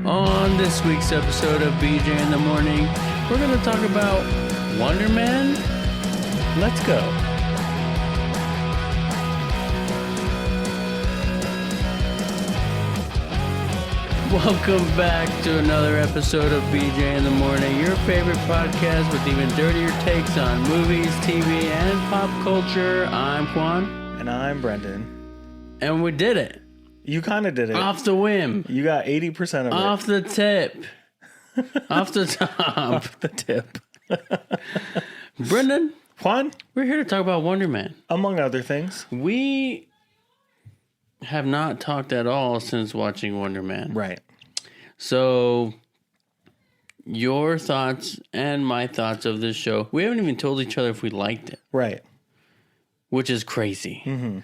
On this week's episode of BJ in the Morning, we're going to talk about Wonder Man. Let's go. Welcome back to another episode of BJ in the Morning, your favorite podcast with even dirtier takes on movies, TV, and pop culture. I'm Juan. And I'm Brendan. And we did it. You kind of did it. Off the whim. You got 80% of it. Off the tip. Off the top. Off the tip. Brendan. Juan. We're here to talk about Wonder Man. Among other things. We have not talked at all since watching Wonder Man. Right. So, your thoughts and my thoughts of this show. We haven't even told each other if we liked it. Right. Which is crazy. Mm-hmm.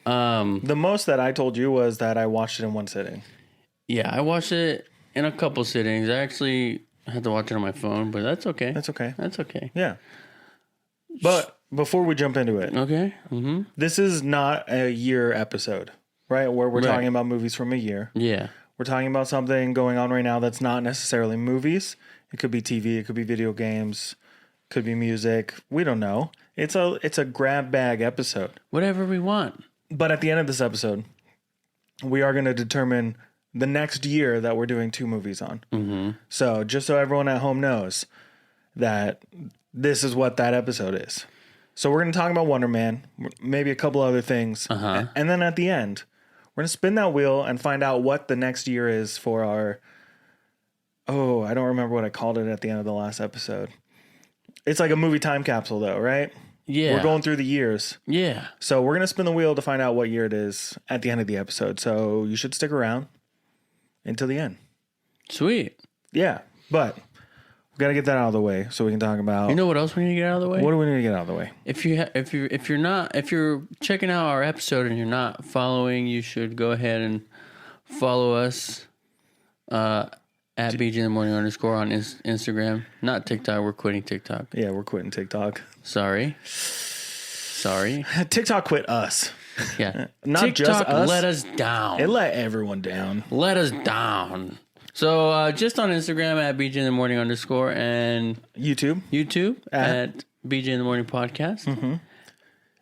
The most that I told you was that I watched it in one sitting. Yeah, I watched it in a couple sittings. I actually had to watch it on my phone, but that's okay. That's okay. That's okay. Yeah. But before we jump into it, okay. Mm-hmm. This is not a year episode, right? Where we're talking about movies from a year. Yeah. We're talking about something going on right now that's not necessarily movies. It could be TV. It could be video games. It could be music. We don't know. It's a grab bag episode. Whatever we want. But at the end of this episode, we are going to determine the next year that we're doing two movies on. Mm-hmm. So just so everyone at home knows that this is what that episode is. So we're going to talk about Wonder Man, maybe a couple other things. Uh-huh. And then at the end, we're going to spin that wheel and find out what the next year is for our... Oh, I don't remember what I called it at the end of the last episode. It's like a movie time capsule though, right? Yeah. We're going through the years. Yeah. So we're going to spin the wheel to find out what year it is at the end of the episode. So you should stick around until the end. Sweet. Yeah. But we got to get that out of the way so we can talk about... You know what else we need to get out of the way? What do we need to get out of the way? If you're checking out our episode and you're not following, you should go ahead and follow us at BG in the Morning _ on Instagram. Not TikTok. We're quitting TikTok. Yeah, we're quitting TikTok. Sorry. TikTok quit us. Yeah. Not TikTok just us. let us down. It let everyone down. Let us down. So just on Instagram at BG in the Morning _ and YouTube at BG in the Morning Podcast. Mm-hmm.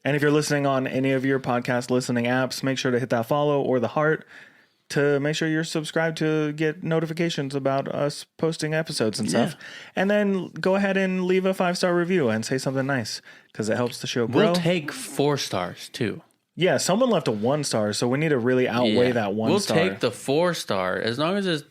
And if you're listening on any of your podcast listening apps, make sure to hit that follow or the heart to make sure you're subscribed to get notifications about us posting episodes and stuff. Yeah. And then go ahead and leave a 5-star review and say something nice because it helps the show grow. We'll take 4 stars too. Yeah, someone left a 1 star, so we need to really outweigh that 1 star. We'll take the 4 star as long as it's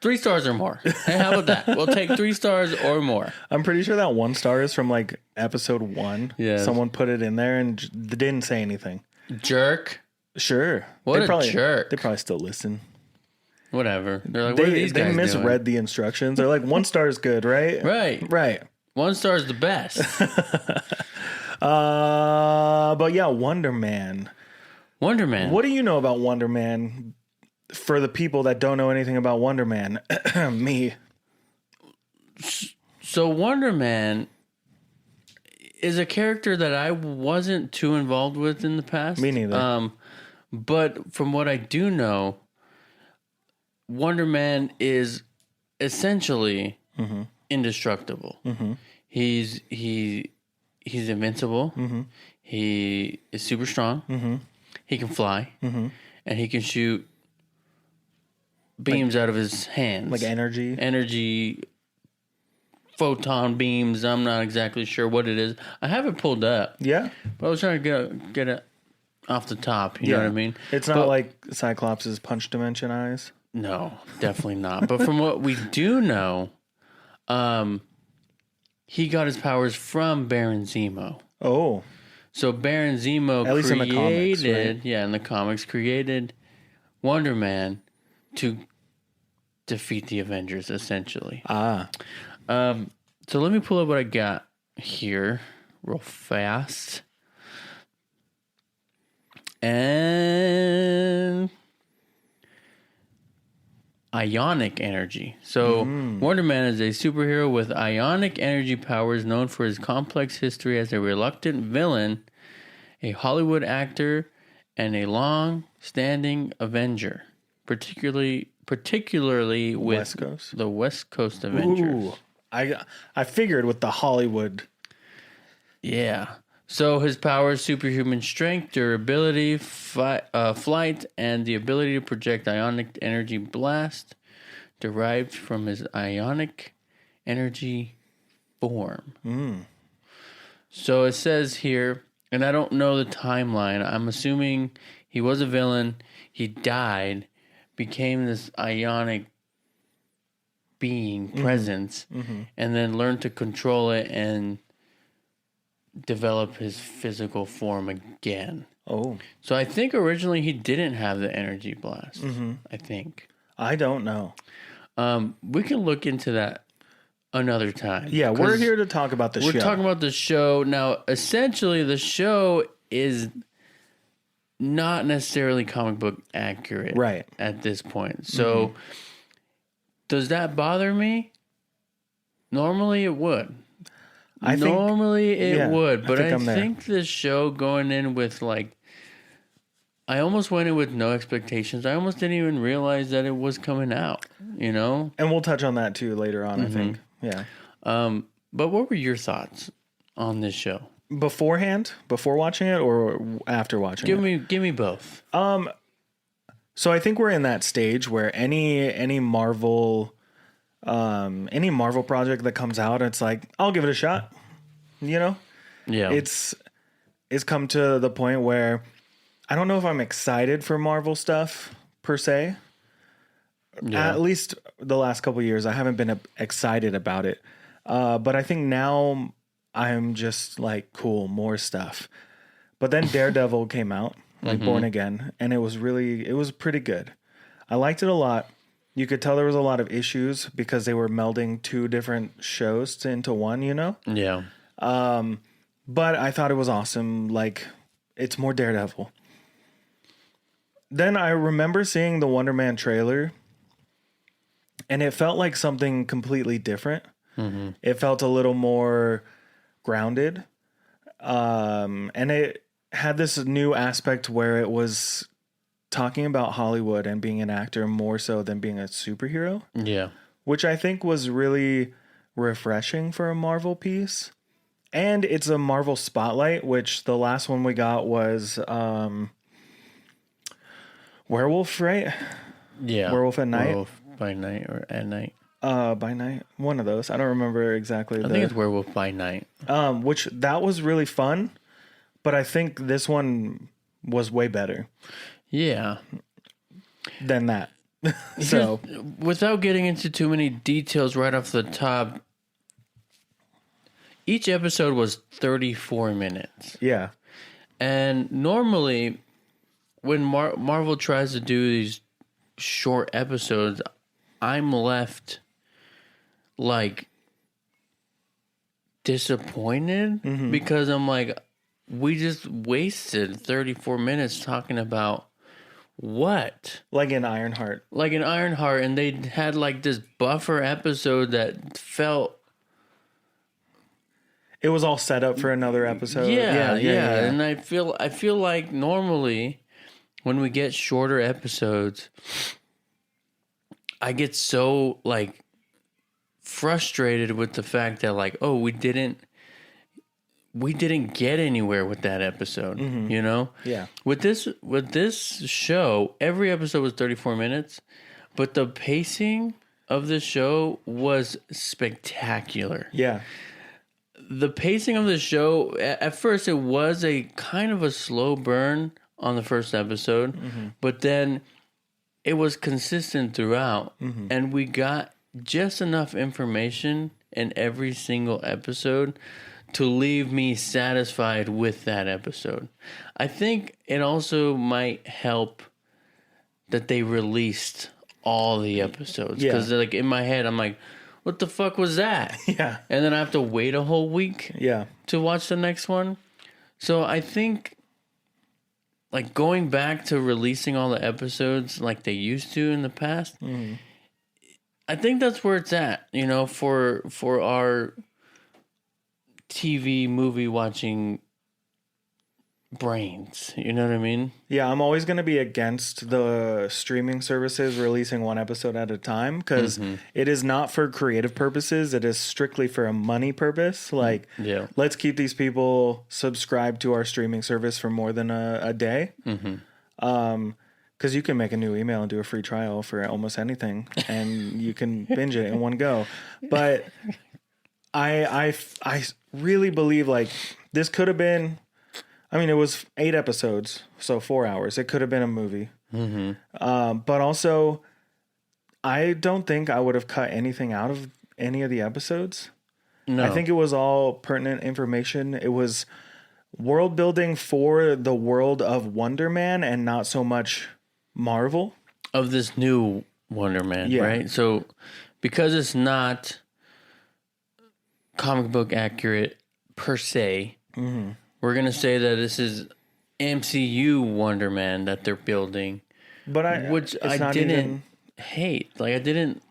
3 stars or more. Hey, how about that? We'll take 3 stars or more. I'm pretty sure that 1 star is from like episode 1. Yeah. Someone put it in there and didn't say anything. Jerk. Sure. What a jerk. They probably still listen. Whatever. They're like, what are these guys They misread the instructions. They're like, 1 star is good, right? Right. 1 star is the best. But yeah, Wonder Man. Wonder Man. What do you know about Wonder Man for the people that don't know anything about Wonder Man? Me. So Wonder Man is a character that I wasn't too involved with in the past. Me neither. But from what I do know, Wonder Man is essentially indestructible. Mm-hmm. He's invincible. Mm-hmm. He is super strong. Mm-hmm. He can fly, mm-hmm. and he can shoot beams out of his hands, like energy, photon beams. I'm not exactly sure what it is. I have it pulled up. Yeah, but I was trying to get it off the top. You know what I mean? It's not like Cyclops' punch dimension eyes. No, definitely not. But from what we do know, he got his powers from Baron Zemo. Oh. So Baron Zemo at least in the comics, right? In the comics, created Wonder Man to defeat the Avengers, essentially. Ah. So let me pull up what I got here real fast. And ionic energy. So Wonder Man is a superhero with ionic energy powers, known for his complex history as a reluctant villain, a Hollywood actor, and a long-standing Avenger. particularly with West Coast? the West Coast Avengers. Ooh, I figured with the Hollywood. Yeah. So his powers: superhuman strength, durability, flight, and the ability to project ionic energy blast, derived from his ionic energy form. So it says here, and I don't know the timeline. I'm assuming he was a villain. He died, became this ionic being, presence, and then learned to control it and develop his physical form again. Oh, So I think originally he didn't have the energy blast. I think. I don't know. We can look into that another time. Yeah, we're here to talk about the show. We're talking about the show. Now, essentially, the show is not necessarily comic book accurate Right. at this point. So does that bother me? Normally it would. Normally it would, but I think the show going in with I almost went in with no expectations. I almost didn't even realize that it was coming out, And we'll touch on that too later on, I think. Yeah. But what were your thoughts on this show? Beforehand, before watching it or after watching it? Give me both. So I think we're in that stage where any Marvel project that comes out, it's like, I'll give it a shot. Yeah. It's come to the point where I don't know if I'm excited for Marvel stuff per se. Yeah. At least the last couple of years, I haven't been excited about it. But I think now I'm just like, cool, more stuff. But then Daredevil came out, Born Again, and it was pretty good. I liked it a lot. You could tell there was a lot of issues because they were melding two different shows into one, Yeah. But I thought it was awesome. Like, it's more Daredevil. Then I remember seeing the Wonder Man trailer, and it felt like something completely different. It felt a little more grounded. And it had this new aspect where it was talking about Hollywood and being an actor more so than being a superhero. Yeah. Which I think was really refreshing for a Marvel piece. And it's a Marvel spotlight, which the last one we got was Werewolf, right? Yeah. Werewolf at Night. Werewolf by Night or at Night. By Night. One of those. I don't remember exactly. I think it's Werewolf by Night. Which that was really fun, but I think this one was way better. Yeah. Than that. So, without getting into too many details right off the top, each episode was 34 minutes. Yeah. And normally, when Marvel tries to do these short episodes, I'm left disappointed because I'm like, we just wasted 34 minutes talking about what? Like in Ironheart. And they had this buffer episode that felt... It was all set up for another episode. Yeah. And I feel like normally when we get shorter episodes, I get so frustrated with the fact that we didn't get anywhere with that episode, Yeah. With this show, every episode was 34 minutes, but the pacing of the show was spectacular. Yeah. The pacing of the show, at first it was a kind of a slow burn on the first episode, but then it was consistent throughout, and we got just enough information in every single episode to leave me satisfied with that episode. I think it also might help that they released all the episodes, because in my head I'm like, what the fuck was that? Yeah. And then I have to wait a whole week to watch the next one. So I think going back to releasing all the episodes like they used to in the past, I think that's where it's at, for our TV movie watching brains. You know what I mean? Yeah, I'm always going to be against the streaming services releasing one episode at a time because it is not for creative purposes. It is strictly for a money purpose. Like, Yeah. let's keep these people subscribed to our streaming service for more than a day. Because you can make a new email and do a free trial for almost anything, and you can binge it in one go. But I really believe like this could have been. I mean, it was 8 episodes, so 4 hours. It could have been a movie. But also, I don't think I would have cut anything out of any of the episodes. No. I think it was all pertinent information. It was world building for the world of Wonder Man and not so much Marvel. Of this new Wonder Man, Yeah. right? So, because it's not comic book accurate per se, we're going to say that this is MCU Wonder Man that they're building, But which I didn't hate. Like, I didn't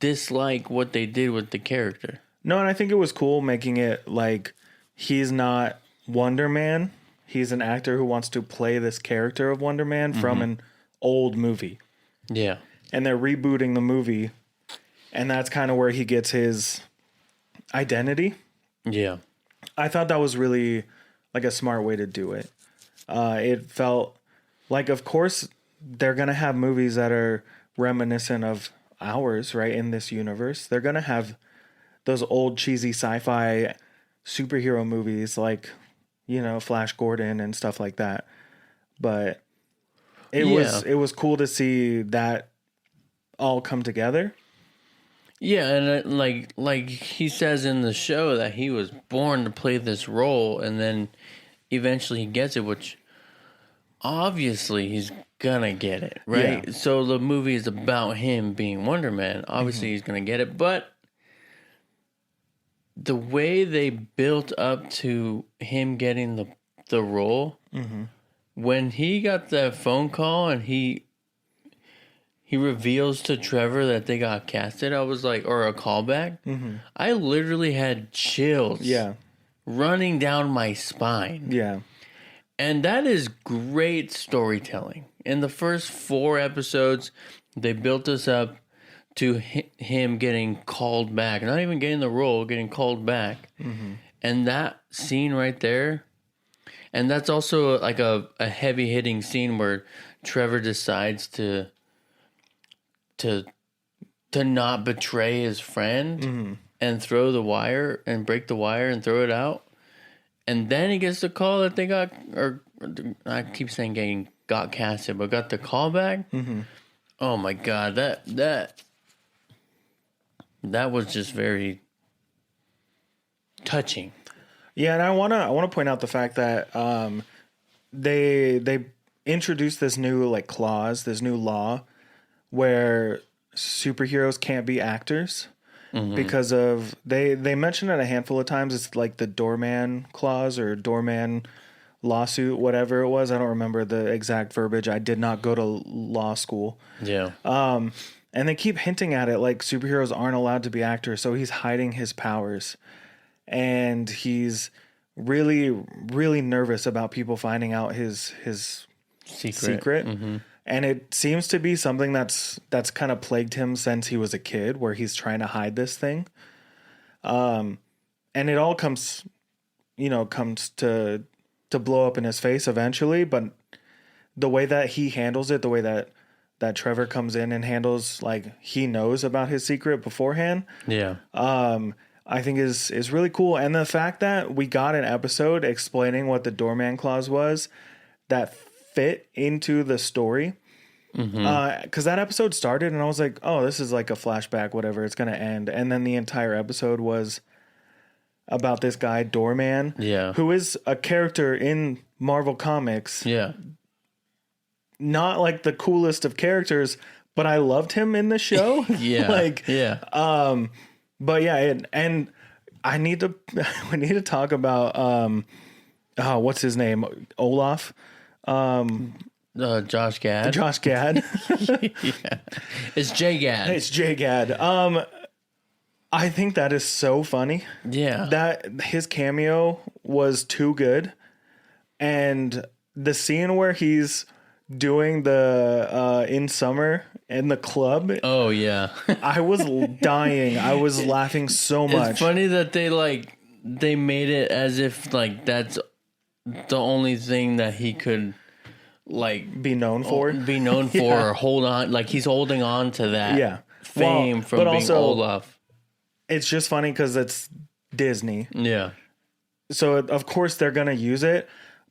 dislike what they did with the character. No, and I think it was cool making it like he's not Wonder Man. He's an actor who wants to play this character of Wonder Man from an old movie. Yeah. And they're rebooting the movie. And that's kind of where he gets his identity. Yeah. I thought that was really like a smart way to do it. It felt like, of course, they're going to have movies that are reminiscent of ours, right? In this universe, they're going to have those old cheesy sci-fi superhero movies like, you know, Flash Gordon and stuff like that. But it was cool to see that all come together. Yeah, and like he says in the show that he was born to play this role, and then eventually he gets it, which obviously he's gonna get it, right? Yeah. So the movie is about him being Wonder Man. Obviously he's gonna get it, but the way they built up to him getting the role, when he got that phone call and he reveals to Trevor that they got casted, I was like, or a callback. I literally had chills running down my spine. Yeah. And that is great storytelling. In the first 4 episodes, they built us up to him getting called back. Not even getting the role, getting called back. And that scene right there, and that's also like a heavy hitting scene where Trevor decides to not betray his friend and throw the wire and break the wire and throw it out. And then he gets the call that they got, or I keep saying got casted, but got the call back. Oh my God, that was just very touching. Yeah, and I wanna point out the fact that they introduced this new like clause, this new law where superheroes can't be actors because of they mention it a handful of times. It's like the doorman clause or doorman lawsuit, whatever it was. I don't remember the exact verbiage. I did not go to law school. Yeah. And they keep hinting at it like superheroes aren't allowed to be actors, so he's hiding his powers. And he's really, really nervous about people finding out his secret. And it seems to be something that's kind of plagued him since he was a kid, where he's trying to hide this thing. And it all comes to blow up in his face eventually. But the way that he handles it, the way that Trevor comes in and handles, like, he knows about his secret beforehand. Yeah. I think is really cool. And the fact that we got an episode explaining what the doorman clause was that fit into the story. Because that episode started and I was like, oh, this is like a flashback, whatever, it's going to end. And then the entire episode was about this guy, Doorman, who is a character in Marvel Comics. Yeah. Not like the coolest of characters, but I loved him in the show. But yeah, and I need to we need to talk about what's his name? Olaf. Josh Gad. Josh Gad. Yeah. It's Jay Gad. It's Jay Gad. I think that is so funny. Yeah. That his cameo was too good. And the scene where he's doing the in summer in the club. Oh yeah. I was dying. I was laughing so much. It's funny that they made it as if like that's the only thing that he could like be known for, or hold on, like he's holding on to that fame from being also, Olaf. It's just funny because it's Disney. Yeah. So of course they're gonna use it,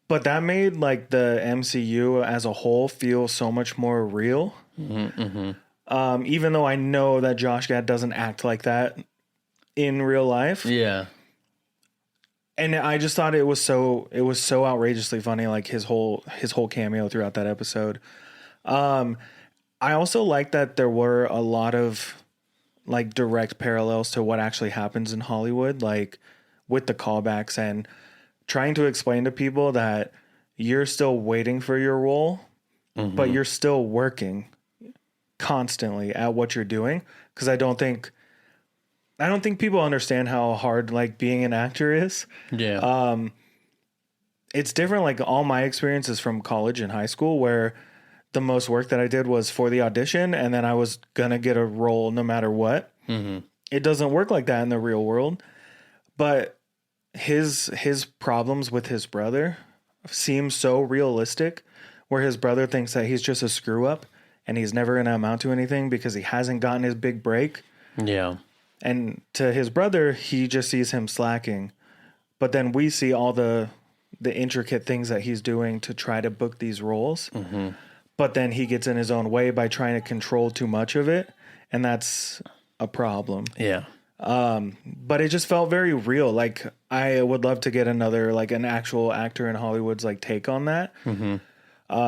but that made like the MCU as a whole feel so much more real. Even though I know that Josh Gad doesn't act like that in real life. Yeah. And I just thought it was so outrageously funny, like his whole cameo throughout that episode. I also like that there were a lot of like direct parallels to what actually happens in Hollywood, like with the callbacks and trying to explain to people that you're still waiting for your role, but you're still working constantly at what you're doing. Because I don't think people understand how hard like being an actor is. Yeah. It's different. Like all my experiences from college and high school, where the most work that I did was for the audition, and then I was gonna get a role no matter what. It doesn't work like that in the real world. But his problems with his brother seem so realistic, where his brother thinks that he's just a screw up and he's never gonna amount to anything because he hasn't gotten his big break. Yeah. And to his brother, he just sees him slacking. But then we see all the intricate things that he's doing to try to book these roles. But then he gets in his own way by trying to control too much of it. And that's a problem. Yeah. But it just felt very real. Like I would love to get another, like an actual actor in Hollywood's like take on that.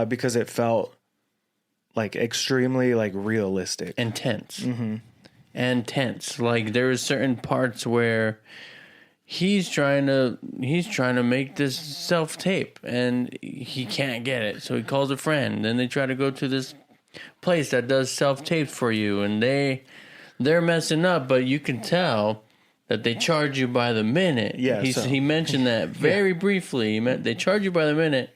Because it felt like extremely like realistic. And tense. And tense. Like there was certain parts where he's trying to make this self tape and he can't get it, so he calls a friend and they try to go to this place that does self tapes for you, and they're messing up, but you can tell that they charge you by the minute. He mentioned that very briefly. They charge you by the minute,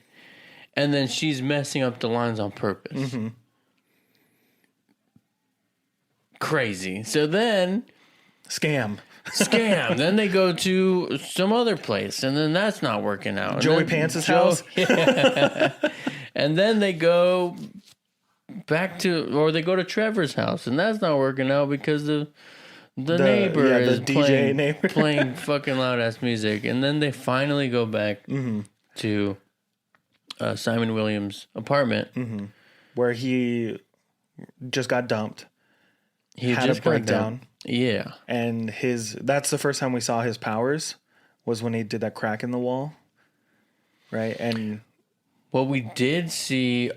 and then she's messing up the lines on purpose. Crazy. So then Scam. Then they go to some other place, and then that's not working out. Joey Pants' house. Yeah. And then they go back to, or they go to Trevor's house, and that's not working out because the neighbor is playing fucking loud ass music. And then they finally go back to Simon Williams' apartment, where he just got dumped. He had just a breakdown. Yeah. And that's the first time we saw his powers, was when he did that crack in the wall. Right? And what we did see,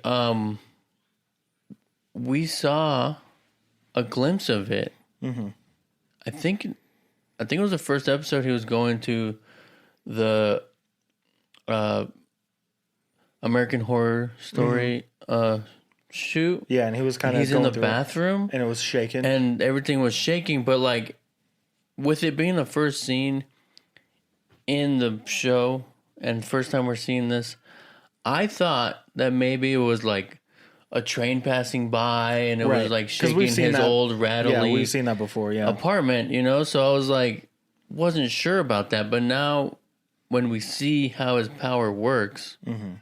we saw a glimpse of it. I think it was the first episode. He was going to the American Horror Story shoot. Yeah, and he was kind of he's in the bathroom, and it was shaking, and everything was shaking. But like, with it being the first scene in the show and first time we're seeing this, I thought that maybe it was like a train passing by and it was like shaking his old rattly. Yeah, we've seen that before. Yeah, apartment. So I was like, wasn't sure about that, but now when we see how his power works, and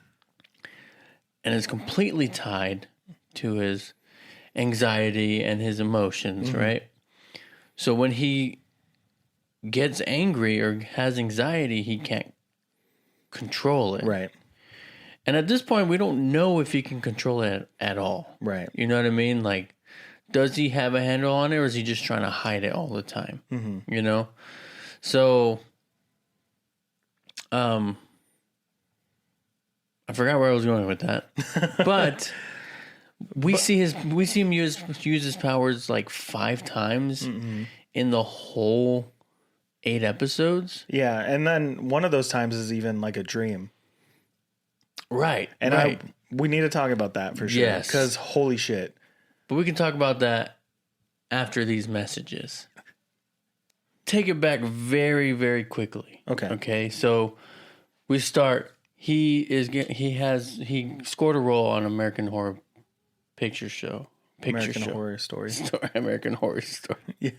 it's completely tied to his anxiety and his emotions, right? So when he gets angry or has anxiety, he can't control it. Right. And at this point, we don't know if he can control it at all. Right. You know what I mean? Like, does he have a handle on it, or is he just trying to hide it all the time? So, I forgot where I was going with that, but we see him use his powers like 5 times in the whole 8 episodes. Yeah, and then one of those times is even like a dream. Right. And we need to talk about that for sure. Yes. Because holy shit. But we can talk about that after these messages. Take it back very, very quickly. Okay. Okay. So we start. he scored a role on American Horror Picture Show. Horror Story. American Horror Story. Yeah.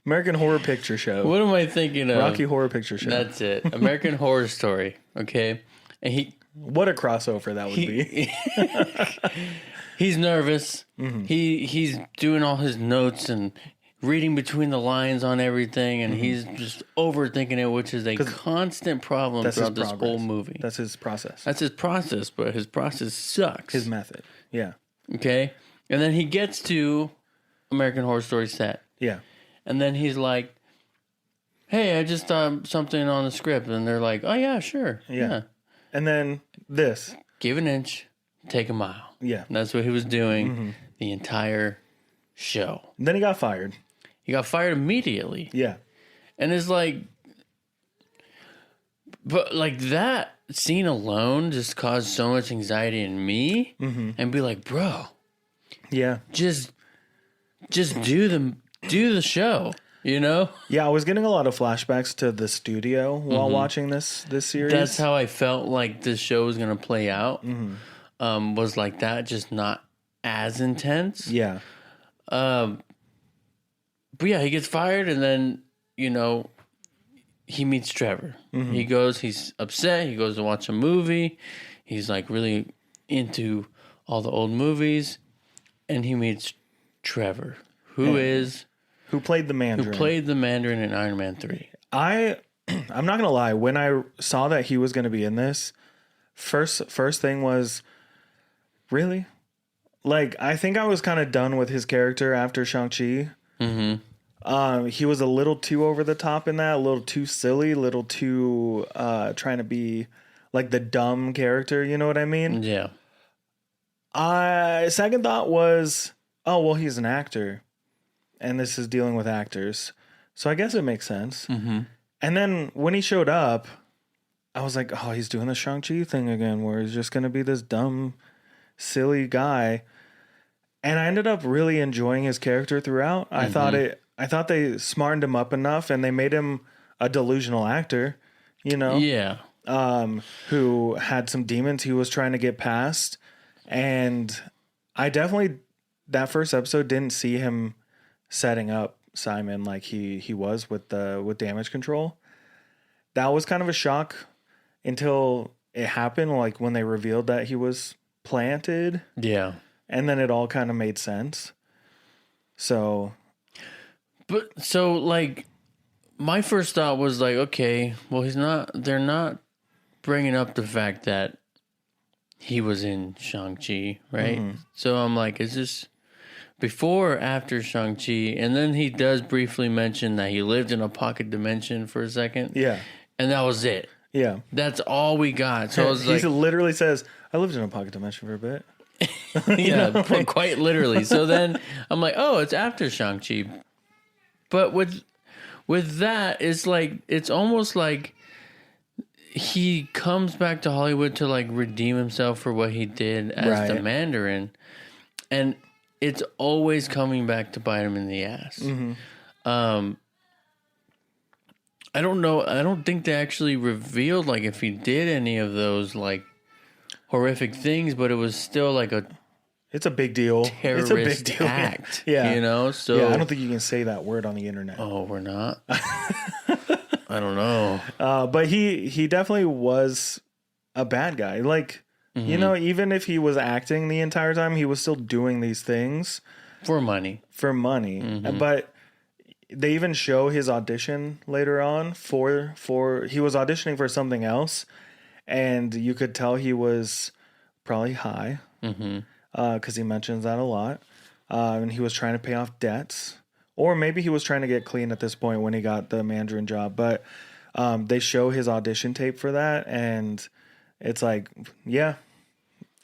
American Horror Picture Show. What am I thinking of? Rocky Horror Picture Show. That's it. American Horror Story. Okay. And what a crossover that would be. He's nervous. Mm-hmm. He's doing all his notes and reading between the lines on everything, and he's just overthinking it, which is a constant problem throughout this whole movie. That's his process. That's his process, but his process sucks. His method. Yeah. Okay. And then he gets to American Horror Story set. Yeah. And then he's like, hey, I just thought something on the script. And they're like, oh, yeah, sure. Yeah. And then this. Give an inch, take a mile. Yeah. And that's what he was doing the entire show. And then he got fired. He got fired immediately. Yeah. And it's like, but like that scene alone just caused so much anxiety in me. And be like, bro. Yeah. Just do the show, you know? Yeah, I was getting a lot of flashbacks to the studio while watching this series. That's how I felt like this show was going to play out. Was like that, just not as intense. Yeah. But yeah, he gets fired and then, you know, he meets Trevor. He's upset. He goes to watch a movie. He's like really into all the old movies. And he meets Trevor, who played the Mandarin. Who played the Mandarin in Iron Man 3. I'm not going to lie. When I saw that he was going to be in this, first thing was, really? Like, I think I was kind of done with his character after Shang-Chi. He was a little too over the top in that, a little too silly, a little too trying to be like the dumb character, you know what I mean? Yeah. Second thought was, oh, well, he's an actor. And this is dealing with actors. So I guess it makes sense. And then when he showed up, I was like, oh, he's doing the Shang-Chi thing again, where he's just going to be this dumb, silly guy. And I ended up really enjoying his character throughout. I thought they smartened him up enough and they made him a delusional actor, you know? Yeah. Who had some demons he was trying to get past. And I definitely, that first episode, didn't see him setting up Simon like he was with damage control. That was kind of a shock until it happened, like when they revealed that he was planted. Yeah. And then it all kind of made sense. So like my first thought was like, okay, well they're not bringing up the fact that he was in Shang-Chi, right? So I'm like, is this before or after Shang-Chi? And then he does briefly mention that he lived in a pocket dimension for a second. Yeah. And that was it. Yeah. That's all we got. So I was like, he literally says, I lived in a pocket dimension for a bit. Yeah, quite literally. So then I'm like, oh, it's after Shang-Chi. But with that, it's like, it's almost like he comes back to Hollywood to like redeem himself for what he did as the Mandarin. And it's always coming back to bite him in the ass. I don't know. I don't think they actually revealed like if he did any of those like horrific things, but it was still like it's a big deal. Terrorist it's a big deal. Act. Yeah. You know? So yeah, I don't think you can say that word on the internet. Oh, we're not? I don't know. But he definitely was a bad guy. Like, you know, even if he was acting the entire time, he was still doing these things. For money. But they even show his audition later on for he was auditioning for something else. And you could tell he was probably high. Because he mentions that a lot. And he was trying to pay off debts. Or maybe he was trying to get clean at this point when he got the Mandarin job. But they show his audition tape for that. And it's like, yeah,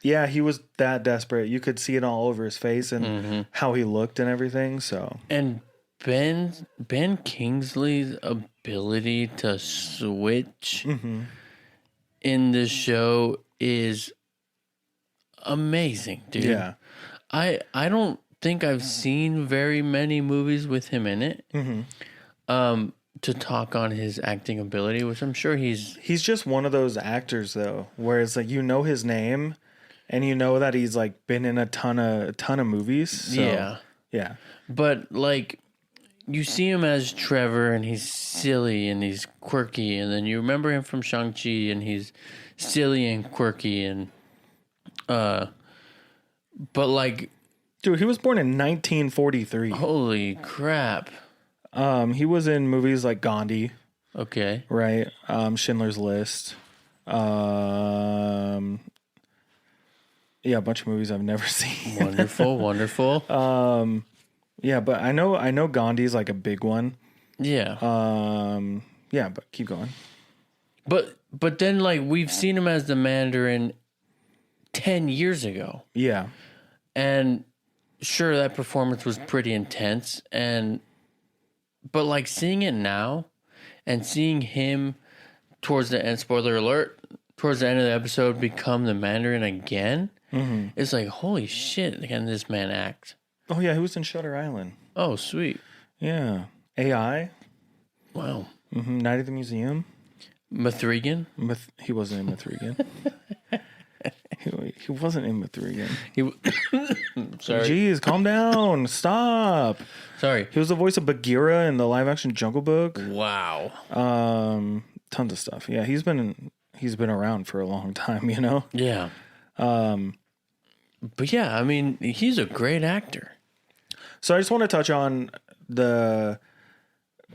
he was that desperate. You could see it all over his face and how he looked and everything. So and Ben Kingsley's ability to switch in this show is amazing, dude. Yeah. I don't think I've seen very many movies with him in it. to talk on his acting ability, which I'm sure he's just one of those actors though, where it's like you know his name, and you know that he's like been in a ton of movies. So, yeah. But like, you see him as Trevor, and he's silly and he's quirky, and then you remember him from Shang-Chi, and he's silly and quirky, and but like, dude, he was born in 1943. holy crap! He was in movies like Gandhi, Okay, right? Schindler's List. Yeah, a bunch of movies I've never seen. wonderful. Yeah, but I know Gandhi's like a big one. Yeah. Yeah, but keep going. But then like we've seen him as the Mandarin 10 years ago. Yeah. And sure, that performance was pretty intense, but like seeing it now and seeing him towards the end, spoiler alert, towards the end of the episode become the Mandarin again, it's like, holy shit, can this man act? Oh yeah, he was in Shutter Island. Oh, sweet. Yeah. AI. Wow. Night at the Museum. Mithrigan? He wasn't in Mithrigan. He wasn't in Mithrigan. Sorry. Jeez, calm down. Stop. Sorry. He was the voice of Bagheera in the live-action Jungle Book. Wow. Tons of stuff. Yeah, he's been around for a long time, you know? Yeah. But yeah, I mean, he's a great actor. So I just want to touch on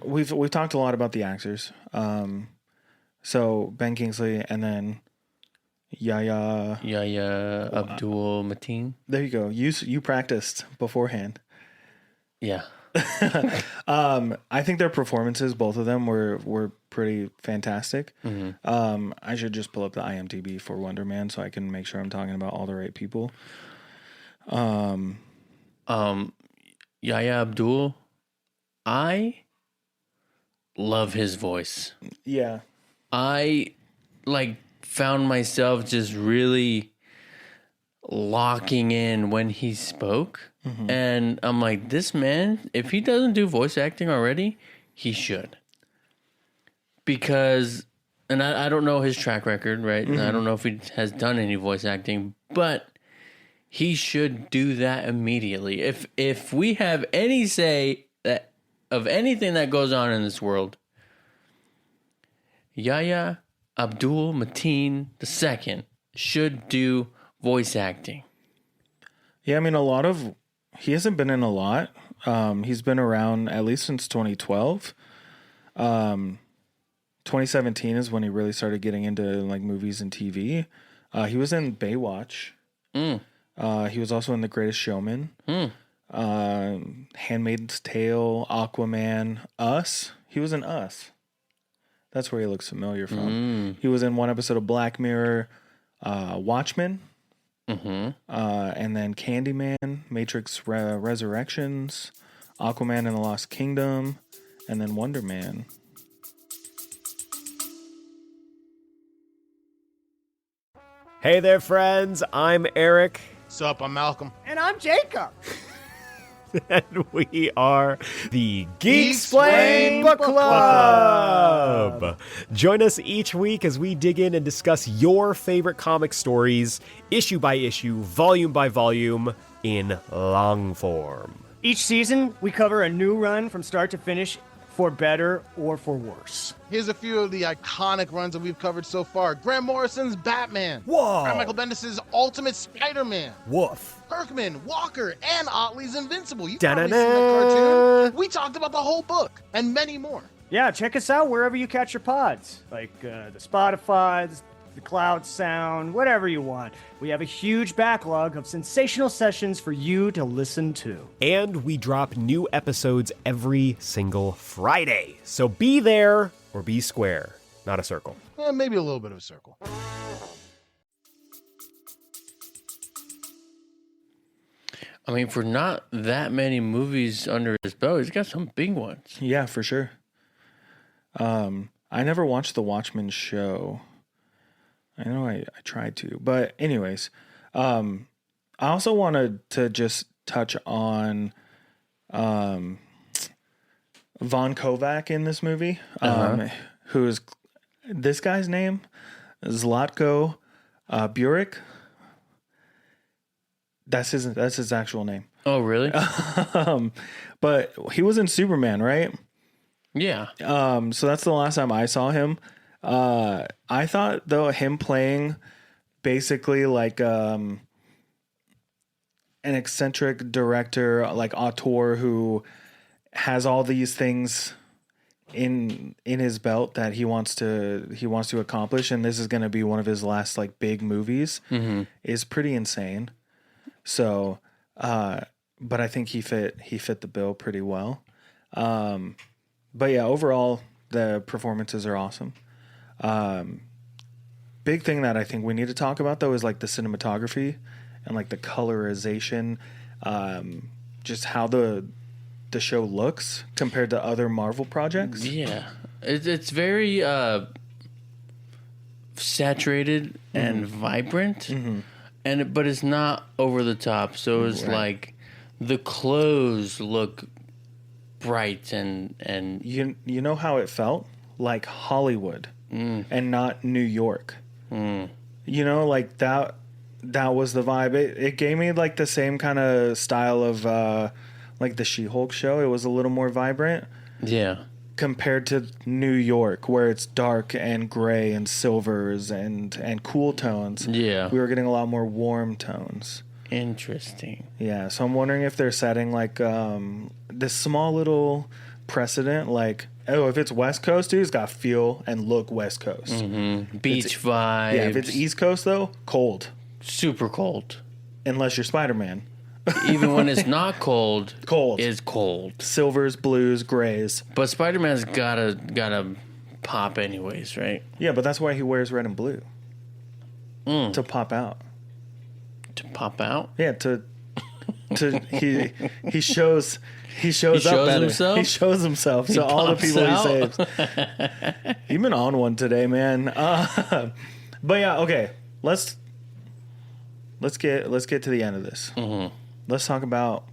we've talked a lot about the actors. So Ben Kingsley and then Yahya Abdul Mateen. There you go. You practiced beforehand. Yeah. I think their performances, both of them, were pretty fantastic. I should just pull up the IMDb for Wonder Man so I can make sure I'm talking about all the right people. Yahya Abdul, I love his voice. Yeah. I like found myself just really locking in when he spoke. And I'm like, this man, if he doesn't do voice acting already, he should. Because, and I don't know his track record, right? I don't know if he has done any voice acting, but he should do that immediately. If we have any say that of anything that goes on in this world, Yahya Abdul Mateen II should do voice acting. Yeah, I mean, he hasn't been in a lot. He's been around at least since 2012. 2017 is when he really started getting into like movies and TV. He was in Baywatch. He was also in The Greatest Showman. Handmaid's Tale, Aquaman, Us. He was in Us. That's where he looks familiar from. He was in one episode of Black Mirror, Watchmen. And then Candyman, Matrix Resurrections, Aquaman and the Lost Kingdom, and then Wonder Man. Hey there, friends. I'm Eric. Sup, I'm Malcolm. And I'm Jacob. And we are the Geeksplain Geeksplain Book Club. Join us each week as we dig in and discuss your favorite comic stories, issue by issue, volume by volume, in long form. Each season, we cover a new run from start to finish, for better or for worse. Here's a few of the iconic runs that we've covered so far. Grant Morrison's Batman. Whoa. Brian Michael Bendis' Ultimate Spider-Man. Woof. Kirkman, Walker, and Otley's Invincible. You've Da-da-da. probably seen that cartoon. We talked about the whole book, and many more. Yeah, check us out wherever you catch your pods, like the Spotify, the Cloud Sound, whatever you want. We have a huge backlog of sensational sessions for you to listen to. And we drop new episodes every single Friday. So be there or be square, not a circle. Yeah, maybe a little bit of a circle. I mean, for not that many movies under his belt, he's got some big ones. Yeah, for sure. I never watched the Watchmen show. I know I tried to, but anyways, I also wanted to just touch on Von Kovac in this movie. Who is this guy's name? Zlatko Burek. That's his actual name. Oh, really? But he was in Superman, right? Yeah. So that's the last time I saw him. I thought though him playing basically like an eccentric director, like auteur who has all these things in his belt that he wants to accomplish, and this is going to be one of his last like big movies, is pretty insane. So, but I think he fit the bill pretty well. But yeah, overall the performances are awesome. Big thing that I think we need to talk about though is like the cinematography and like the colorization, just how the show looks compared to other Marvel projects. Yeah, it's very saturated and vibrant, but it's not over the top. So it's like the clothes look bright and you know how it felt like Hollywood and not New York. You know, like that was the vibe. It gave me like the same kind of style of like the She-Hulk show. It was a little more vibrant. Yeah. Compared to New York, where it's dark and gray and silvers and cool tones. Yeah. We were getting a lot more warm tones. Interesting. Yeah, so I'm wondering if they're setting like this small little precedent, like, oh, if it's West Coast, dude, it's got to feel and look West Coast. Beach vibes. Yeah, if it's East Coast, though, cold. Super cold. Unless you're Spider-Man. Even when it's not cold, Cold. it's cold. Silvers, blues, grays. But Spider-Man's gotta pop anyways, right? Yeah, but that's why he wears red and blue. To pop out. To pop out? Yeah, he shows up better. Himself? He shows himself to all the people he saves. You've been on one today, man. But yeah, okay. Let's get to the end of this. Let's talk about.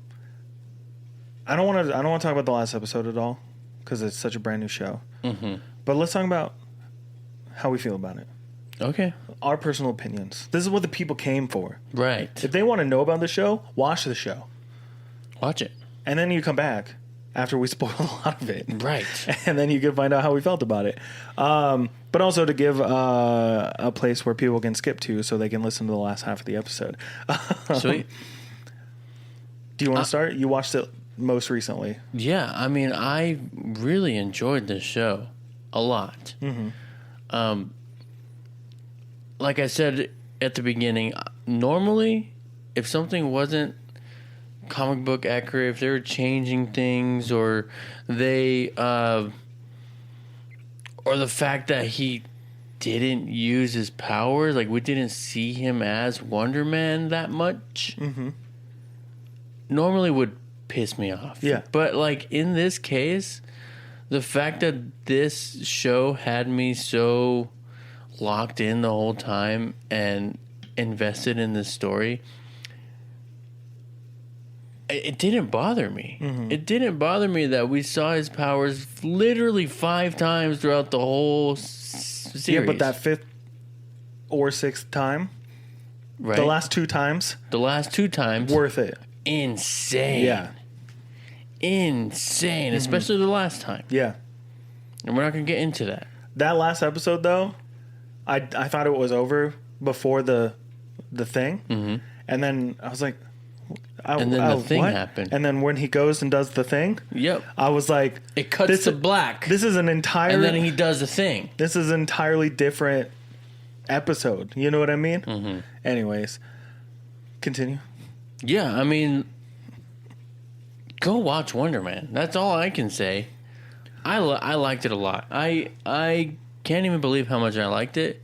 I don't want to talk about the last episode at all because it's such a brand new show. But let's talk about how we feel about it. Okay. Our personal opinions. This is what the people came for. Right. If they want to know about the show, watch the show. Watch it. And then you come back after we spoil a lot of it. Right. And then you can find out how we felt about it. But also to give a place where people can skip to so they can listen to the last half of the episode. Sweet. Do you want to start? You watched it most recently. Yeah, I mean, I really enjoyed this show a lot. Like I said at the beginning, normally, if something wasn't comic book accurate, if they were changing things, or they, or the fact that he didn't use his powers, like we didn't see him as Wonder Man that much, normally would piss me off. Yeah. But like in this case, the fact that this show had me so locked in the whole time and invested in this story, it didn't bother me. It didn't bother me that we saw his powers literally 5 times throughout the whole series. Yeah, but that 5th or 6th time, right? the last 2 times, worth it. Insane. Yeah. Insane, especially the last time. Yeah. And we're not going to get into that. That last episode, though, I thought it was over before the thing. And then I was like... And then the thing happened. And then when he goes and does the thing... Yep. I was like... It cuts to black. This is an entirely... And then he does the thing. This is an entirely different episode. You know what I mean? Anyways. Continue. Yeah, I mean... Go watch Wonder Man. That's all I can say. I liked it a lot. I can't even believe how much I liked it.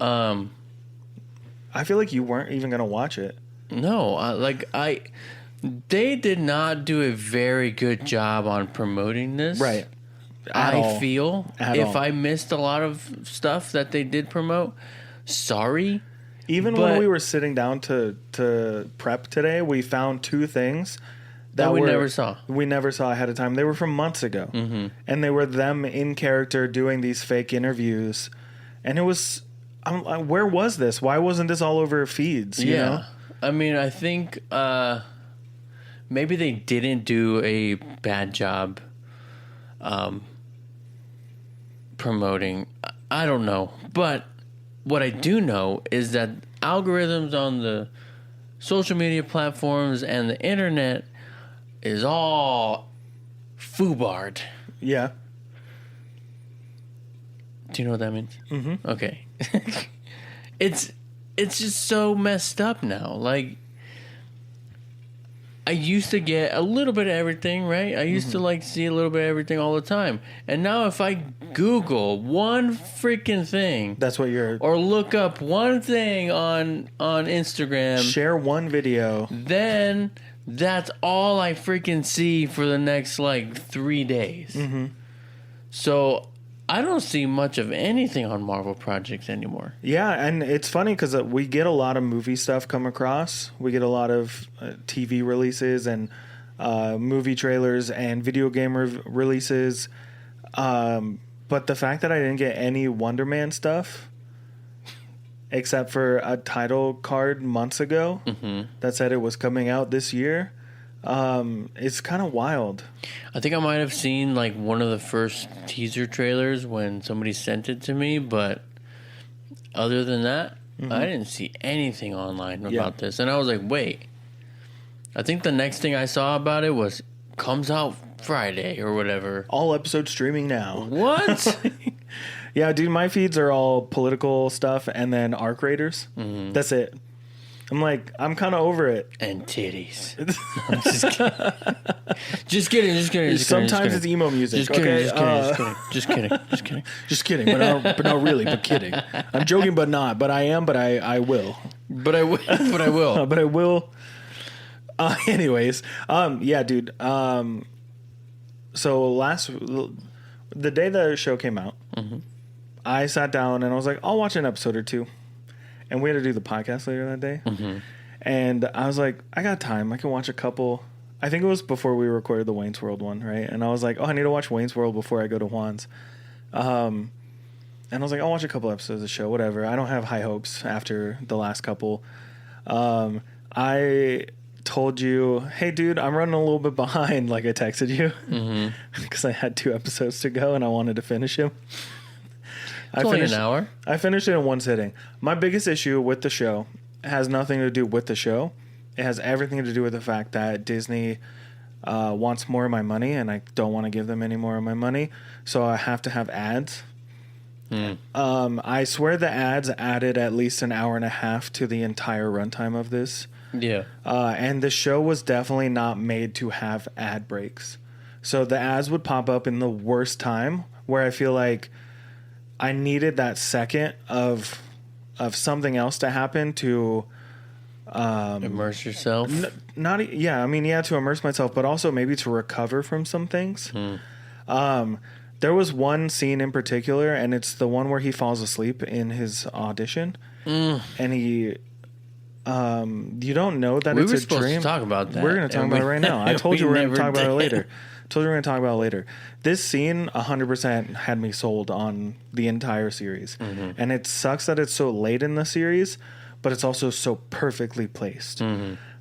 I feel like you weren't even going to watch it. No, they did not do a very good job on promoting this. Right. I feel if I missed a lot of stuff that they did promote, sorry. Even when we were sitting down to prep today, we found 2 things that we never saw. We never saw ahead of time. They were from months ago. Mm-hmm. And they were them in character doing these fake interviews. And it was, where was this? Why wasn't this all over feeds? You know? I mean, I think maybe they didn't do a bad job promoting. I don't know. But what I do know is that algorithms on the social media platforms and the internet is all foobarred. Yeah. Do you know what that means? Mm-hmm. Okay. It's just so messed up now. Like, I used to get a little bit of everything, right? I used to like see a little bit of everything all the time. And now if I Google one freaking thing, that's what you're, or look up one thing on Instagram, share one video, then that's all I freaking see for the next like 3 days. Mm-hmm. So I don't see much of anything on Marvel projects anymore. Yeah, and it's funny because we get a lot of movie stuff come across. We get a lot of TV releases and movie trailers and video game releases. But the fact that I didn't get any Wonder Man stuff, except for a title card months ago that said it was coming out this year, it's kind of wild. I think I might have seen like one of the first teaser trailers when somebody sent it to me, but other than that, I didn't see anything online about this. And I was like, wait, I think the next thing I saw about it was comes out Friday or whatever. All episodes streaming now. What? Yeah, dude, my feeds are all political stuff and then Arc Raiders. That's it. I'm like, I'm kind of over it. And titties. I'm just kidding. Sometimes it's emo music. Just kidding. Just kidding, but not really, but kidding. I'm joking, but not. But I am, but I will. But I will. But I will. Anyways, yeah, dude. So the day the show came out, I sat down and I was like, I'll watch an episode or two. And we had to do the podcast later that day. And I was like, I got time. I can watch a couple. I think it was before we recorded the Wayne's World one, right? And I was like, oh, I need to watch Wayne's World before I go to Juan's. And I was like, I'll watch a couple episodes of the show, whatever. I don't have high hopes after the last couple. I told you, hey, dude, I'm running a little bit behind, like I texted you. Because I had 2 episodes to go and I wanted to finish them. It's only an hour. I finished it in one sitting. My biggest issue with the show has nothing to do with the show. It has everything to do with the fact that Disney wants more of my money, and I don't want to give them any more of my money, so I have to have ads. I swear the ads added at least an hour and a half to the entire runtime of this. Yeah. And the show was definitely not made to have ad breaks. So the ads would pop up in the worst time, where I feel like I needed that second of something else to happen to immerse yourself. To immerse myself, but also maybe to recover from some things. There was one scene in particular, and it's the one where he falls asleep in his audition, and he. You don't know that it's a dream. We were supposed to talk about that. We're going to talk about it right now. I told you we're going to talk about it later. This scene 100% had me sold on the entire series. And it sucks that it's so late in the series, but it's also so perfectly placed.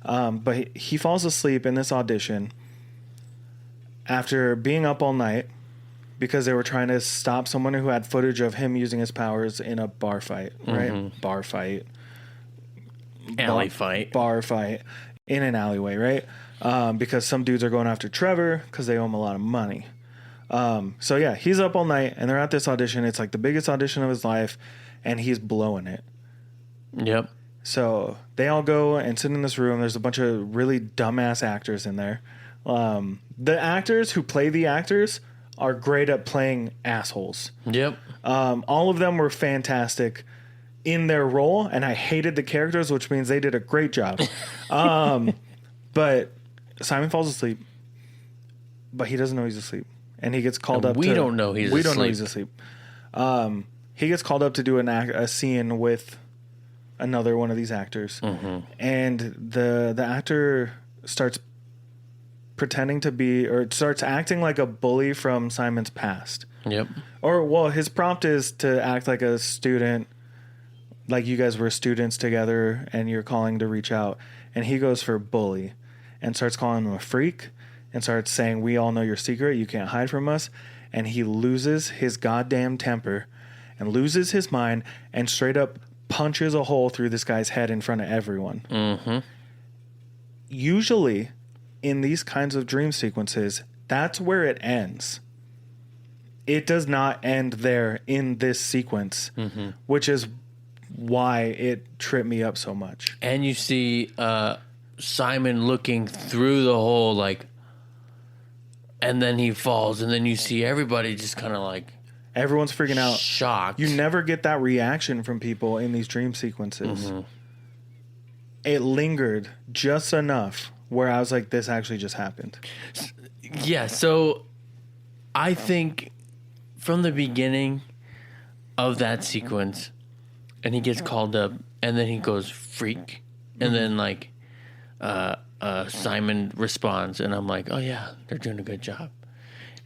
But he falls asleep in this audition after being up all night because they were trying to stop someone who had footage of him using his powers in a bar fight, right? Bar fight. Bar fight in an alleyway, right? Because some dudes are going after Trevor because they owe him a lot of money. So yeah, he's up all night and they're at this audition. It's like the biggest audition of his life, and he's blowing it. Yep. So they all go and sit in this room. There's a bunch of really dumbass actors in there. The actors who play the actors are great at playing assholes. Yep. All of them were fantastic in their role, and I hated the characters, which means they did a great job. But Simon falls asleep, but he doesn't know he's asleep, and he gets called up. We don't know he's asleep. He gets called up to do a scene with another one of these actors, and the actor starts pretending to be, or starts acting like a bully from Simon's past. Yep. Or, well, his prompt is to act like a student, like you guys were students together and you're calling to reach out. And he goes for bully and starts calling him a freak and starts saying, we all know your secret. You can't hide from us. And he loses his goddamn temper and loses his mind and straight up punches a hole through this guy's head in front of everyone. Mm-hmm. Usually, in these kinds of dream sequences, that's where it ends. It does not end there in this sequence, which is why it tripped me up so much. And you see Simon looking through the hole, like, and then he falls, and then you see everybody just kind of like Everyone's freaking out. shocked. You never get that reaction from people in these dream sequences. It lingered just enough where I was like, this actually just happened. Yeah, so I think from the beginning of that sequence, and he gets called up, and then he goes freak, and then like Simon responds, and I'm like, oh yeah, they're doing a good job.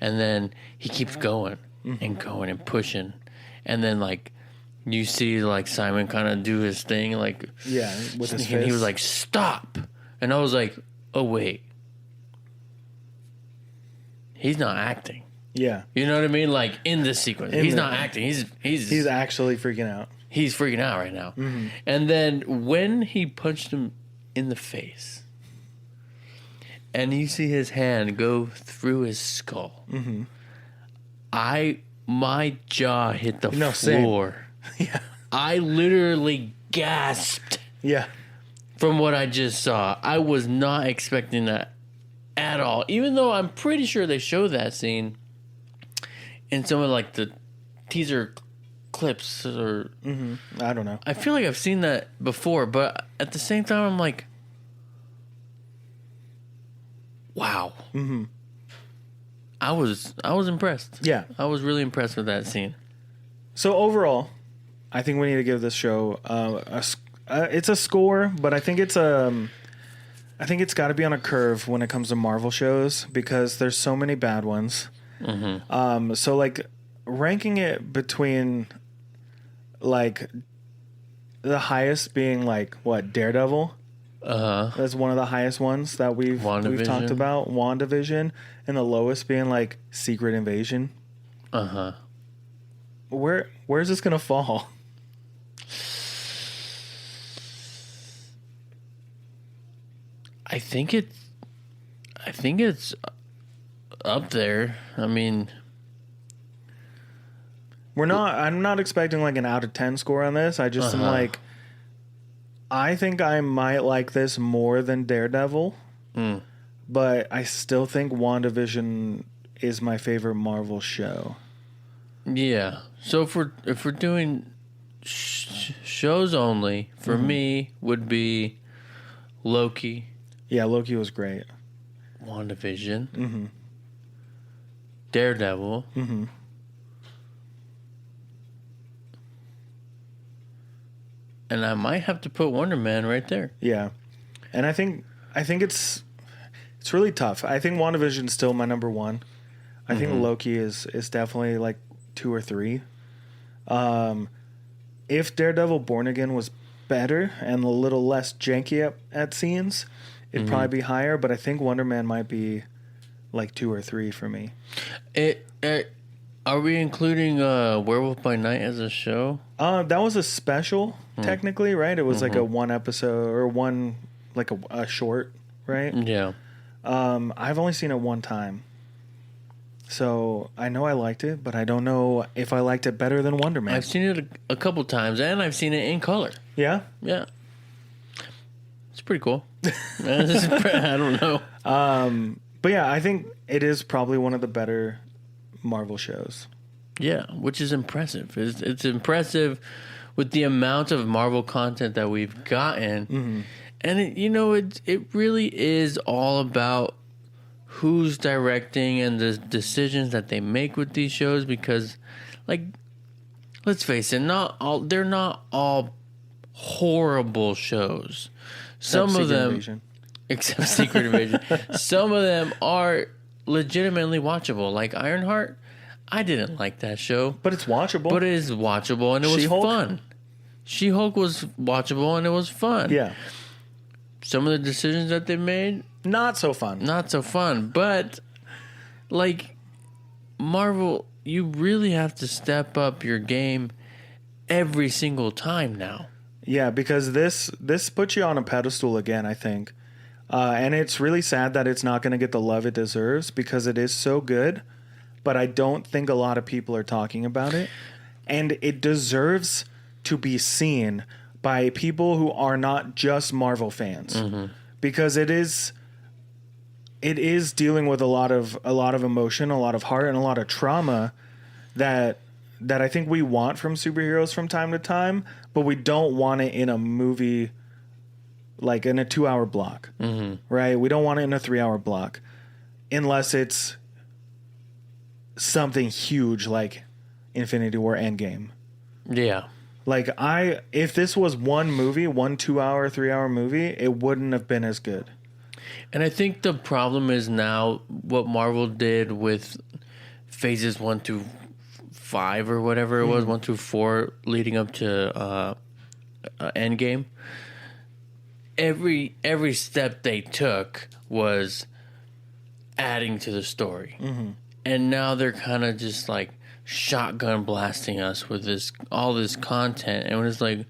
And then he keeps going and going and pushing, and then like you see like Simon kind of do his thing, like Yeah, with his and he was fist. like, stop, and I was like, oh wait, he's not acting. Yeah. You know what I mean? Like in this sequence, he's not acting. He's actually freaking out. He's freaking out right now. And then when he punched him in the face, and you see his hand go through his skull, my jaw hit the same. floor. Yeah. I literally gasped Yeah. from what I just saw. I was not expecting that at all. Even though I'm pretty sure they show that scene in some of like the teaser clips, or I don't know. I feel like I've seen that before, but at the same time I'm like, wow. I was impressed. Yeah. I was really impressed with that scene. So overall, I think we need to give this show it's a score, but I think it's got to be on a curve when it comes to Marvel shows because there's so many bad ones. So like ranking it between like the highest being like what, Daredevil. That's one of the highest ones that we've talked about, WandaVision, and the lowest being like Secret Invasion. Where's this gonna fall? I think it's up there. I mean, I'm not expecting like an out of 10 score on this. I just am like, I think I might like this more than Daredevil, but I still think WandaVision is my favorite Marvel show. yeah. So if we're doing shows only, for me would be Loki, Yeah, Loki was great. WandaVision, Daredevil, and I might have to put Wonder Man right there. Yeah, and I think it's really tough. I think WandaVision is still my number one. I think Loki is definitely like 2 or 3. If Daredevil Born Again was better and a little less janky at scenes, it'd probably be higher. But I think Wonder Man might be like 2 or 3 for me. Are we including Werewolf by Night as a show? That was a special, technically, right? It was like a 1 episode or one like a short, right? Yeah. I've only seen it 1 time. So I know I liked it, but I don't know if I liked it better than Wonder Man. I've seen it a couple times, and I've seen it in color. Yeah? Yeah. It's pretty cool. I don't know. But yeah, I think it is probably one of the better Marvel shows. Yeah, which is impressive. It's impressive with the amount of Marvel content that we've gotten. And it really is all about who's directing and the decisions that they make with these shows, because like, let's face it, they're not all horrible shows. Some of them Invasion. except Secret Invasion. Some of them are legitimately watchable. Like Ironheart, I didn't like that show. But it's watchable. But it is watchable, and it was She-Hulk? fun. She-Hulk was watchable, and it was fun. Yeah. Some of the decisions that they made, Not so fun. not so fun. But, like, Marvel, you really have to step up your game every single time now. Yeah, because this puts you on a pedestal again, I think. And it's really sad that it's not going to get the love it deserves because it is so good. But I don't think a lot of people are talking about it. And it deserves to be seen by people who are not just Marvel fans. Because it is dealing with a lot of emotion, a lot of heart, and a lot of trauma that I think we want from superheroes from time to time, but we don't want it in a movie, like in a 2-hour block, right? We don't want it in a 3-hour block, unless it's something huge like Infinity War Endgame. Yeah. Like if this was one movie, 1 2-hour, 3-hour movie, it wouldn't have been as good. And I think the problem is now what Marvel did with phases 1 through 5 or whatever it was, 1 through 4, leading up to Endgame. Every step they took was adding to the story, and now they're kind of just like shotgun blasting us with all this content, and it's like,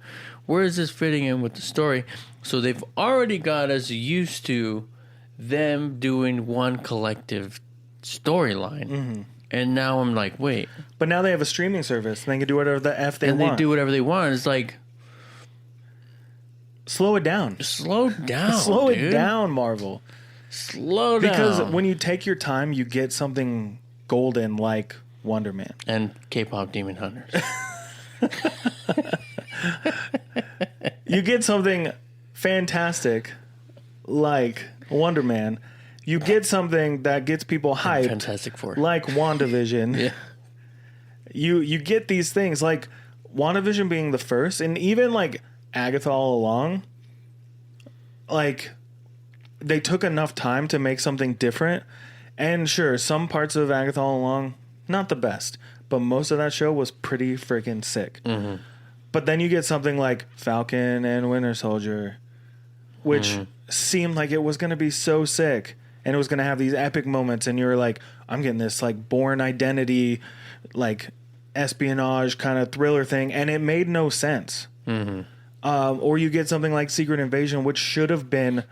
where is this fitting in with the story? So they've already got us used to them doing one collective storyline. And now I'm like, wait. But now they have a streaming service. And they can do whatever the F they want. And they do whatever they want. It's like, slow it down. slow down. Slow dude. it down, Marvel. Slow down. Because when you take your time, you get something golden like Wonder Man. And K-pop Demon Hunters. You get something fantastic like Wonder Man. You get something that gets people hyped, Fantastic Four. like WandaVision. Yeah. You get these things like WandaVision being the first, and even like Agatha all along. Like they took enough time to make something different, and sure, some parts of Agatha all along not the best, but most of that show was pretty freaking sick. But then you get something like Falcon and Winter Soldier, which seemed like it was going to be so sick. And it was going to have these epic moments, and you were like, I'm getting this like Bourne Identity, like espionage kind of thriller thing, and it made no sense. Or you get something like Secret Invasion, which should have been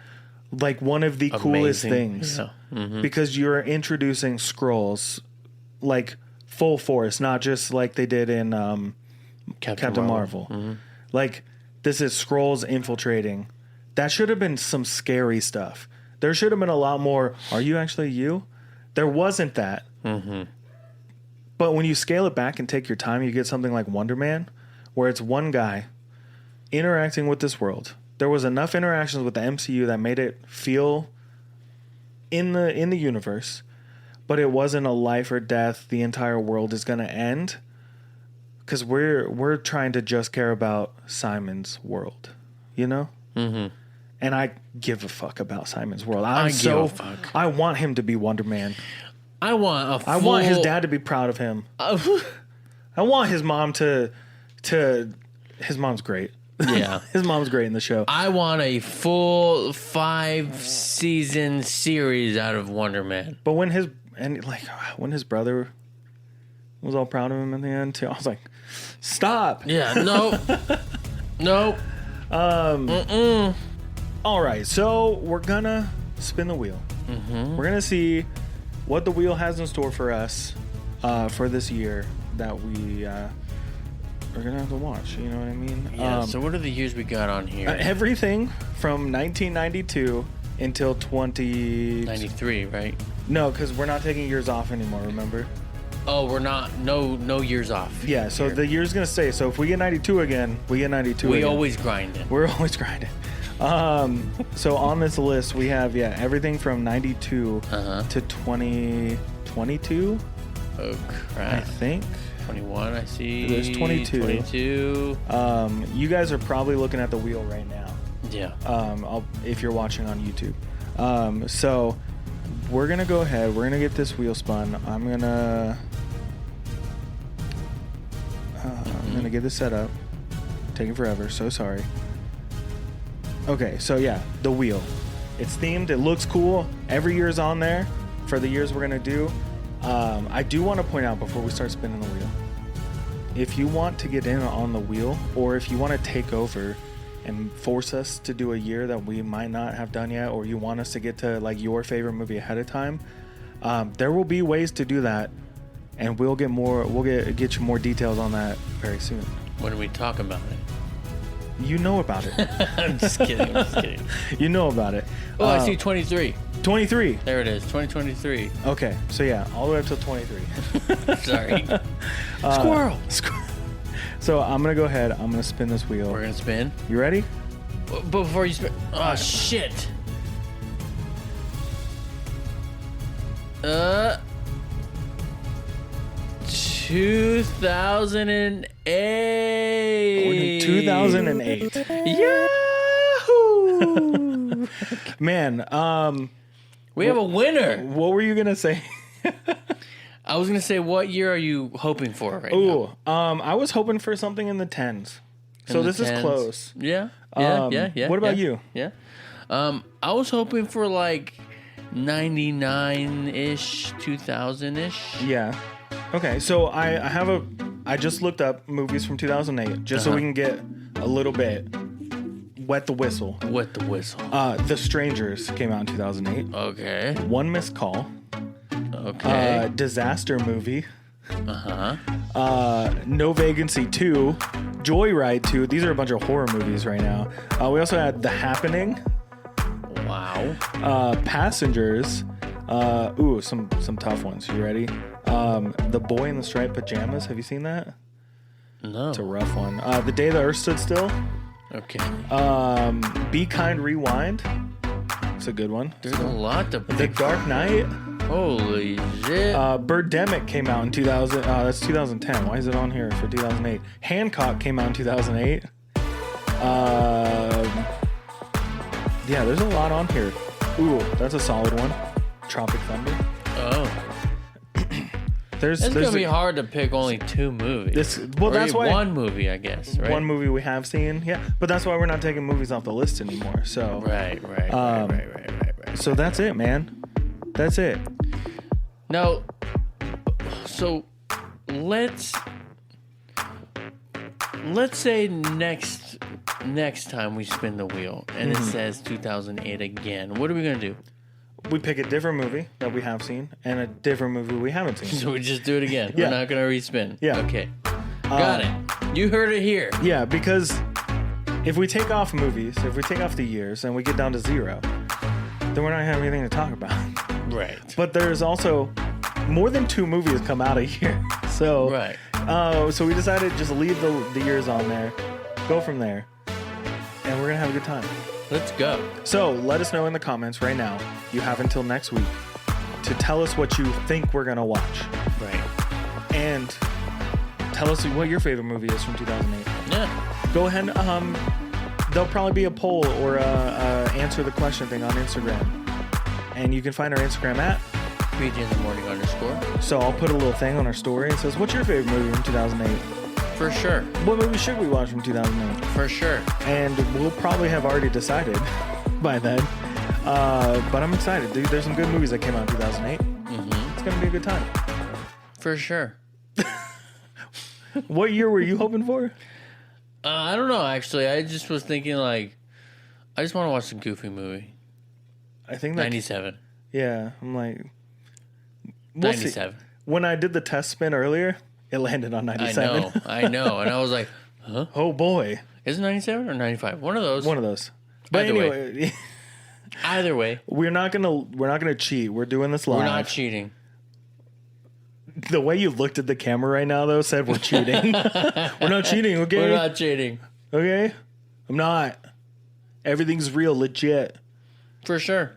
like one of the coolest things, because you're introducing Skrulls like full force, not just like they did in Captain Marvel. Like this is Skrulls infiltrating. That should have been some scary stuff. There should have been a lot more, are you actually you? There wasn't that. But when you scale it back and take your time, you get something like Wonder Man, where it's one guy interacting with this world. There was enough interactions with the MCU that made it feel in the universe, but it wasn't a life or death, the entire world is going to end. Because we're trying to just care about Simon's world, you know? And I give a fuck about Simon's world. I give a fuck. I want him to be Wonder Man. I want his dad to be proud of him. I want his mom to. His mom's great. Yeah, his mom's great in the show. I want a full 5-season series out of Wonder Man. But when his brother was all proud of him in the end too, I was like, stop. Yeah, no. All right, so we're gonna spin the wheel. We're gonna see what the wheel has in store for us for this year that we are gonna have to watch. You know what I mean? Yeah. So what are the years we got on here? Everything from 1992 until 93, right? No, because we're not taking years off anymore. Remember? Oh, we're not. No years off. Yeah. So the year's gonna stay. So if we get 92 again, we get 92. We again. always grind it. We're always grinding. So on this list we have everything from 92 to 2022. Oh crap! I think 21. I see. There's 22. 22. You guys are probably looking at the wheel right now. Yeah. If you're watching on YouTube. So we're gonna go ahead. We're gonna get this wheel spun. I'm gonna get this set up. Taking forever. So sorry. Okay, so yeah, the wheel. It's themed. It looks cool. Every year's on there for the years we're gonna do. I do want to point out before we start spinning the wheel, if you want to get in on the wheel, or if you want to take over and force us to do a year that we might not have done yet, or you want us to get to like your favorite movie ahead of time, there will be ways to do that, and we'll get you more details on that very soon. When are we talking about it? You know about it. I'm just kidding. You know about it. Oh, I see 23. 23. There it is, 2023. Okay, so yeah, all the way up till 23. Sorry. Squirrel. So I'm gonna go ahead. I'm gonna spin this wheel. We're gonna spin. You ready? But before you spin, oh shit. 2008. We're in 2008. Yahoo! Man, We have a winner. what were you gonna say? I was gonna say, what year are you hoping for right now? Ooh, I was hoping for something in the 10s. So this is close. Yeah. What about you? Yeah. I was hoping for like 99-ish, 2000-ish. Yeah. Okay, so I just looked up movies from 2008 just so we can get a little bit wet the whistle. Wet the whistle. The Strangers came out in 2008. Okay. One Missed Call. Okay. Disaster Movie. No Vacancy 2. Joyride 2. These are a bunch of horror movies right now. We also had The Happening. Wow. Passengers. Some tough ones. You ready? The Boy in the Striped Pajamas. Have you seen that? No. It's a rough one. The Day the Earth Stood Still. Okay. Be Kind Rewind. It's a good one. There's a lot to pick. The Dark Knight. Holy shit. Birdemic came out in 2000. That's 2010. Why is it on here for 2008? Hancock came out in 2008. Yeah, there's a lot on here. Ooh, that's a solid one. Tropic Thunder. Oh. It's gonna be hard to pick only two movies. That's why one movie, I guess. Right? One movie we have seen, yeah. But that's why we're not taking movies off the list anymore. So Right. So that's it, man. That's it. Now, so let's say next time we spin the wheel and it says 2008 again. What are we gonna do? We pick a different movie that we have seen and a different movie we haven't seen. So we just do it again. Yeah. We're not gonna respin. Yeah. Okay. Got it. You heard it here. Yeah, because if we take off movies, if we take off the years and we get down to 0, then we're not having anything to talk about. Right. But there's also more than 2 movies come out a year. So Right. So we decided to just leave the years on there, go from there, and we're gonna have a good time. Let's go. So let us know in the comments right now. You have until next week to tell us what you think we're gonna watch, Right. and tell us what your favorite movie is from 2008. Yeah. Go ahead. There'll probably be a poll or answer the question thing on Instagram, and you can find our Instagram at BG in the morning _. So I'll put a little thing on our story and says, "What's your favorite movie from 2008? For sure. What movie should we watch from 2008?" For sure. And we'll probably have already decided by then. But I'm excited, dude. There's some good movies that came out in 2008. It's gonna be a good time. For sure. What year were you hoping for? I don't know, actually. I just was thinking, like, I just want to watch some goofy movie. I think that 97. Yeah, I'm like, we'll 97. see. When I did the test spin earlier, it landed on 97. I know. And I was like, huh? Oh boy, Is it 97 or 95? One of those. one of those. But Either anyway, Either way, we're not gonna cheat. We're doing this live. we're not cheating. The way you looked at the camera right now, though, said we're cheating. We're not cheating, okay? We're not cheating. Okay? I'm not. Everything's real, legit. For sure.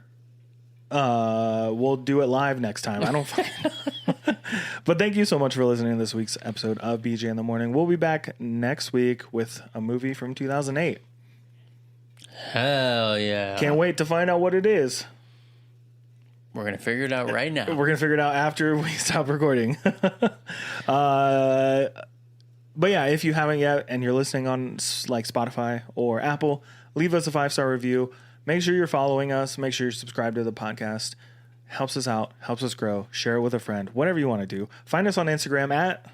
We'll do it live next time. I don't fucking know. But thank you so much for listening to this week's episode of BJ in the Morning. We'll be back next week with a movie from 2008. Hell yeah. Can't wait to find out what it is. We're going to figure it out right now. We're going to figure it out after we stop recording. But yeah, if you haven't yet and you're listening on like Spotify or Apple, leave us a 5-star review. Make sure you're following us. Make sure you're subscribed to the podcast. Helps us out. Helps us grow. Share it with a friend. Whatever you want to do. Find us on Instagram at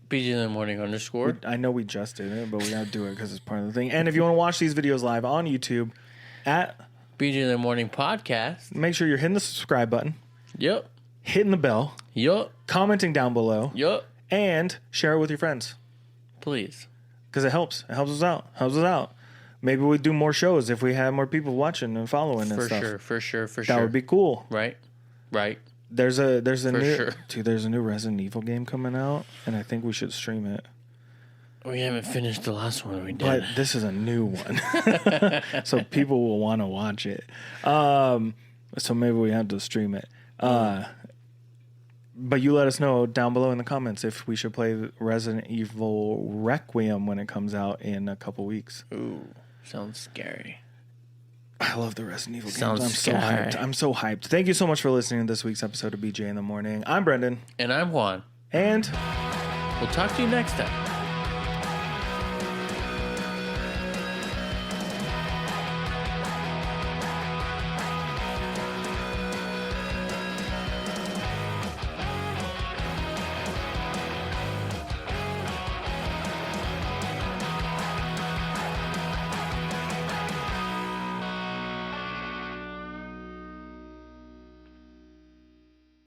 BG in the morning _. I know we just did it, but we got to do it because it's part of the thing. And if you want to watch these videos live on YouTube at BG in the morning podcast. Make sure you're hitting the subscribe button. Yep. Hitting the bell. Yup. Commenting down below. Yup. And share it with your friends. Please. Because it helps. It helps us out. Helps us out. Maybe we do more shows if we have more people watching and following and stuff. For sure. That would be cool. Right. There's a new sure. Dude, there's a new Resident Evil game coming out, and I think we should stream it. We haven't finished the last one we did. But this is a new one. So people will want to watch it. So maybe we have to stream it. But you let us know down below in the comments if we should play Resident Evil Requiem when it comes out in a couple weeks. Ooh, sounds scary. I love the Resident Evil games. Sounds scary. I'm so hyped. Thank you so much for listening to this week's episode of BJ in the Morning. I'm Brendan. And I'm Juan. And we'll talk to you next time.